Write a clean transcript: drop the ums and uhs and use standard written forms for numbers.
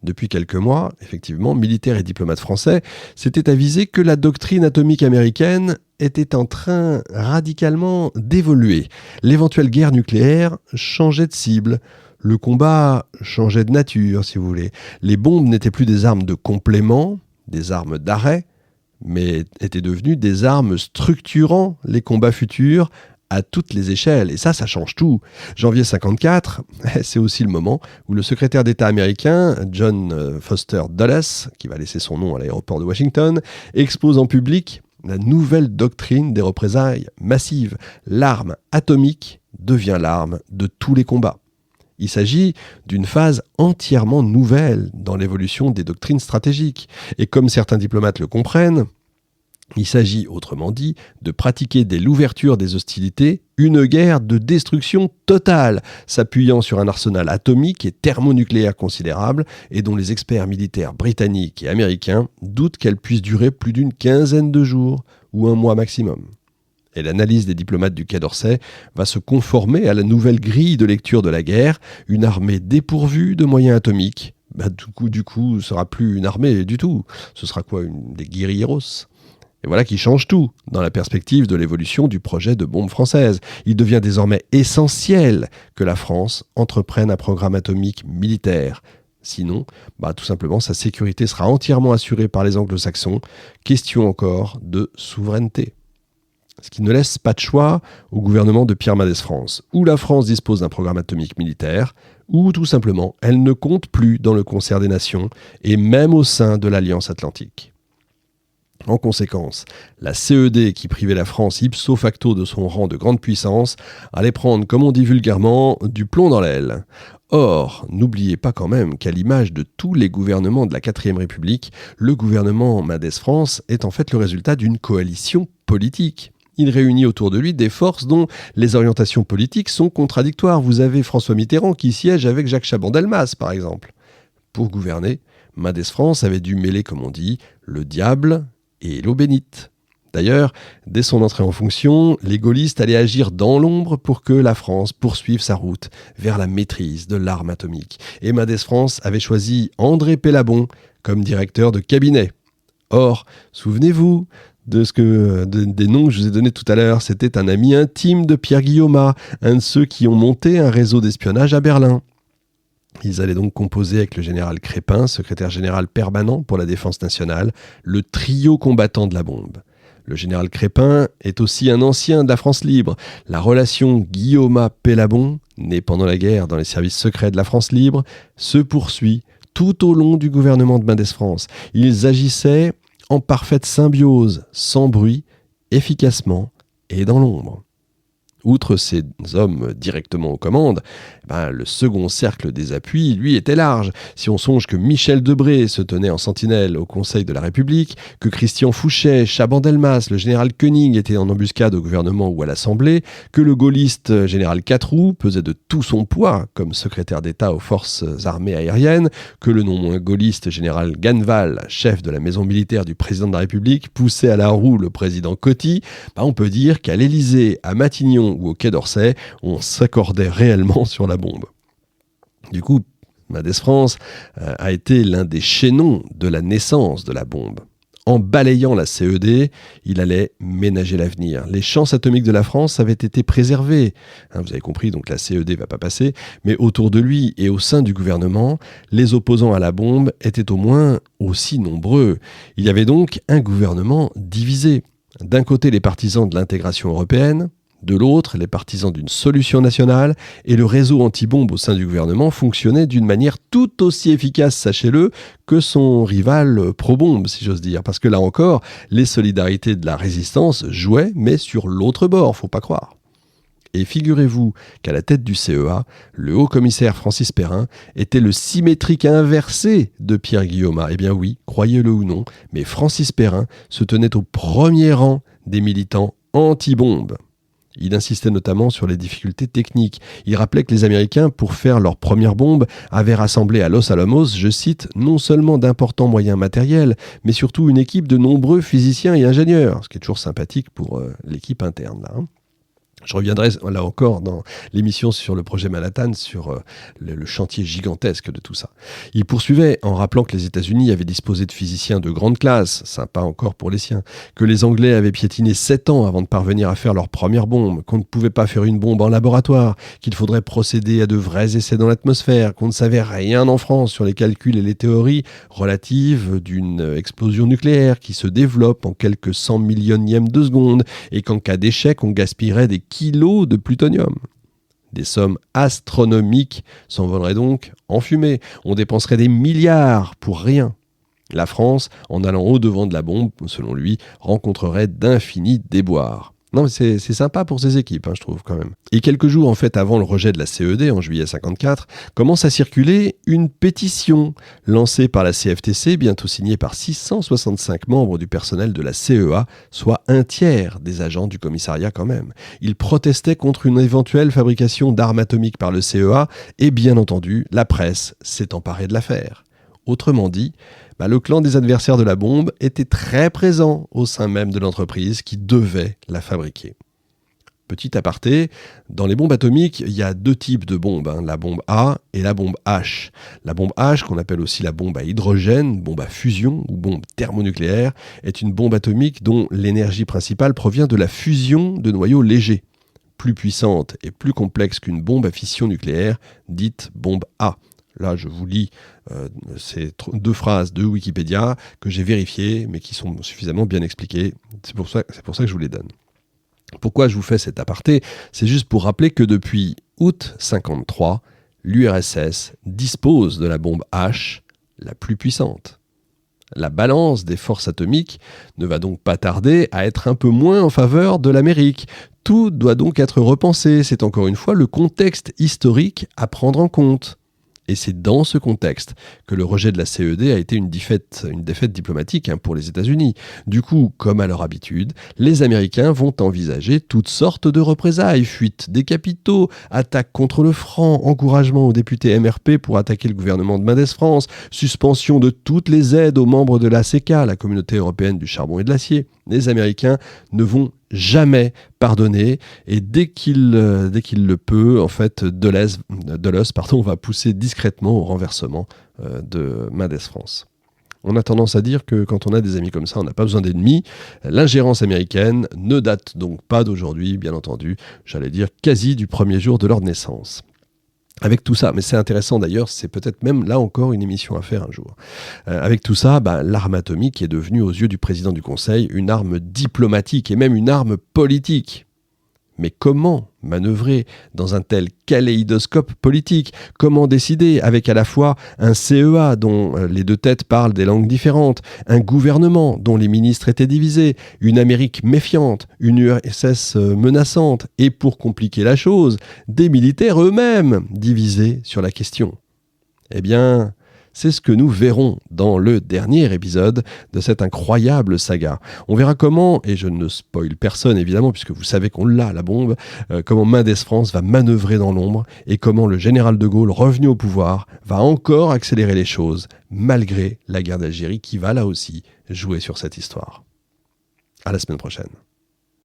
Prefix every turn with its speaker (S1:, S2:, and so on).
S1: Depuis quelques mois, effectivement, militaires et diplomates français s'étaient avisés que la doctrine atomique américaine était en train radicalement d'évoluer. L'éventuelle guerre nucléaire changeait de cible. Le combat changeait de nature, si vous voulez. Les bombes n'étaient plus des armes de complément, des armes d'arrêt, mais étaient devenues des armes structurant les combats futurs à toutes les échelles. Et ça change tout. Janvier 1954, c'est aussi le moment où le secrétaire d'État américain, John Foster Dulles, qui va laisser son nom à l'aéroport de Washington, expose en public la nouvelle doctrine des représailles massives. L'arme atomique devient l'arme de tous les combats. Il s'agit d'une phase entièrement nouvelle dans l'évolution des doctrines stratégiques. Et comme certains diplomates le comprennent, il s'agit, autrement dit, de pratiquer dès l'ouverture des hostilités une guerre de destruction totale, s'appuyant sur un arsenal atomique et thermonucléaire considérable et dont les experts militaires britanniques et américains doutent qu'elle puisse durer plus d'une quinzaine de jours ou un mois maximum. Et l'analyse des diplomates du Quai d'Orsay va se conformer à la nouvelle grille de lecture de la guerre, une armée dépourvue de moyens atomiques. Du coup, ce sera plus une armée du tout. Ce sera quoi, des guérilleros ? Et voilà qui change tout dans la perspective de l'évolution du projet de bombe française. Il devient désormais essentiel que la France entreprenne un programme atomique militaire. Sinon, tout simplement, sa sécurité sera entièrement assurée par les anglo-saxons. Question encore de souveraineté. Ce qui ne laisse pas de choix au gouvernement de Pierre Mendès France. Ou la France dispose d'un programme atomique militaire, ou tout simplement, elle ne compte plus dans le concert des nations, et même au sein de l'Alliance Atlantique. En conséquence, la CED, qui privait la France ipso facto de son rang de grande puissance, allait prendre, comme on dit vulgairement, du plomb dans l'aile. Or, n'oubliez pas quand même qu'à l'image de tous les gouvernements de la 4ème République, le gouvernement Mendès France est en fait le résultat d'une coalition politique. Il réunit autour de lui des forces dont les orientations politiques sont contradictoires. Vous avez François Mitterrand qui siège avec Jacques Chaban-Delmas, par exemple. Pour gouverner, Mendès France avait dû mêler, comme on dit, le diable et l'eau bénite. D'ailleurs, dès son entrée en fonction, les gaullistes allaient agir dans l'ombre pour que la France poursuive sa route vers la maîtrise de l'arme atomique. Et Mendès France avait choisi André Pellabon comme directeur de cabinet. Or, souvenez-vous des noms que je vous ai donnés tout à l'heure, c'était un ami intime de Pierre Guillaumat, un de ceux qui ont monté un réseau d'espionnage à Berlin. Ils allaient donc composer avec le général Crépin, secrétaire général permanent pour la défense nationale, le trio combattant de la bombe. Le général Crépin est aussi un ancien de la France libre. La relation Guillaumat-Pellabon, née pendant la guerre dans les services secrets de la France libre, se poursuit tout au long du gouvernement de Mendès France. Ils agissaient en parfaite symbiose, sans bruit, efficacement et dans l'ombre. Outre ces hommes directement aux commandes, le second cercle des appuis, lui, était large. Si on songe que Michel Debré se tenait en sentinelle au Conseil de la République, que Christian Fouchet, Chaban-Delmas, le général Koenig était en embuscade au gouvernement ou à l'Assemblée, que le gaulliste général Quatroux pesait de tout son poids comme secrétaire d'État aux forces armées aériennes, que le non moins gaulliste général Ganneval, chef de la maison militaire du président de la République, poussait à la roue le président Coty, on peut dire qu'à l'Élysée, à Matignon ou au Quai d'Orsay, on s'accordait réellement sur la bombe. Du coup, Mendès France a été l'un des chaînons de la naissance de la bombe. En balayant la CED, il allait ménager l'avenir. Les chances atomiques de la France avaient été préservées. Vous avez compris, donc la CED ne va pas passer. Mais autour de lui et au sein du gouvernement, les opposants à la bombe étaient au moins aussi nombreux. Il y avait donc un gouvernement divisé. D'un côté, les partisans de l'intégration européenne, de l'autre, les partisans d'une solution nationale, et le réseau anti-bombe au sein du gouvernement fonctionnait d'une manière tout aussi efficace, sachez-le, que son rival pro-bombe, si j'ose dire. Parce que là encore, les solidarités de la résistance jouaient, mais sur l'autre bord, faut pas croire. Et figurez-vous qu'à la tête du CEA, le haut-commissaire Francis Perrin était le symétrique inversé de Pierre Guillaumat. Eh bien oui, croyez-le ou non, mais Francis Perrin se tenait au premier rang des militants anti-bombe. Il insistait notamment sur les difficultés techniques. Il rappelait que les Américains, pour faire leur première bombe, avaient rassemblé à Los Alamos, je cite, non seulement d'importants moyens matériels, mais surtout une équipe de nombreux physiciens et ingénieurs, ce qui est toujours sympathique pour l'équipe interne, là. Je reviendrai là encore dans l'émission sur le projet Manhattan, sur le chantier gigantesque de tout ça. Il poursuivait en rappelant que les États-Unis avaient disposé de physiciens de grande classe, sympa encore pour les siens, que les Anglais avaient piétiné 7 ans avant de parvenir à faire leur première bombe, qu'on ne pouvait pas faire une bombe en laboratoire, qu'il faudrait procéder à de vrais essais dans l'atmosphère, qu'on ne savait rien en France sur les calculs et les théories relatives d'une explosion nucléaire qui se développe en quelques 100 millionièmes de seconde, et qu'en cas d'échec, on gaspillerait des kilos de plutonium. Des sommes astronomiques s'envoleraient donc en fumée. On dépenserait des milliards pour rien. La France, en allant au-devant de la bombe, selon lui, rencontrerait d'infinis déboires. Non, mais c'est sympa pour ses équipes, je trouve, quand même. Et quelques jours, en fait, avant le rejet de la CED, en juillet 54, commence à circuler une pétition lancée par la CFTC, bientôt signée par 665 membres du personnel de la CEA, soit un tiers des agents du commissariat quand même. Ils protestaient contre une éventuelle fabrication d'armes atomiques par le CEA, et bien entendu, la presse s'est emparée de l'affaire. Autrement dit, le clan des adversaires de la bombe était très présent au sein même de l'entreprise qui devait la fabriquer. Petit aparté, dans les bombes atomiques, il y a 2 types de bombes, la bombe A et la bombe H. La bombe H, qu'on appelle aussi la bombe à hydrogène, bombe à fusion ou bombe thermonucléaire, est une bombe atomique dont l'énergie principale provient de la fusion de noyaux légers, plus puissante et plus complexe qu'une bombe à fission nucléaire, dite bombe A. Là, je vous lis ces 2 phrases de Wikipédia que j'ai vérifiées, mais qui sont suffisamment bien expliquées. C'est pour ça que je vous les donne. Pourquoi je vous fais cet aparté ? C'est juste pour rappeler que depuis août 1953, l'URSS dispose de la bombe H la plus puissante. La balance des forces atomiques ne va donc pas tarder à être un peu moins en faveur de l'Amérique. Tout doit donc être repensé. C'est encore une fois le contexte historique à prendre en compte. Et c'est dans ce contexte que le rejet de la CED a été une défaite diplomatique pour les États-Unis. Du coup, comme à leur habitude, les Américains vont envisager toutes sortes de représailles, fuite des capitaux, attaques contre le franc, encouragement aux députés MRP pour attaquer le gouvernement de Mendès France, suspension de toutes les aides aux membres de l'ACK, la Communauté européenne du charbon et de l'acier. Les Américains ne vont jamais pardonner, et dès qu'il le peut, en fait, Dulles va pousser discrètement au renversement de Mendès France. On a tendance à dire que quand on a des amis comme ça, on n'a pas besoin d'ennemis. L'ingérence américaine ne date donc pas d'aujourd'hui, bien entendu, j'allais dire quasi du premier jour de leur naissance. Avec tout ça, mais c'est intéressant d'ailleurs, c'est peut-être même là encore une émission à faire un jour. Avec tout ça, l'arme atomique est devenue aux yeux du président du Conseil une arme diplomatique et même une arme politique. Mais comment manœuvrer dans un tel kaléidoscope politique ? Comment décider avec à la fois un CEA dont les 2 têtes parlent des langues différentes, un gouvernement dont les ministres étaient divisés, une Amérique méfiante, une URSS menaçante et, pour compliquer la chose, des militaires eux-mêmes divisés sur la question ? Eh bien, c'est ce que nous verrons dans le dernier épisode de cette incroyable saga. On verra comment, et je ne spoil personne évidemment, puisque vous savez qu'on l'a, la bombe, comment Mendès France va manœuvrer dans l'ombre, et comment le général de Gaulle, revenu au pouvoir, va encore accélérer les choses, malgré la guerre d'Algérie qui va là aussi jouer sur cette histoire. À la semaine prochaine.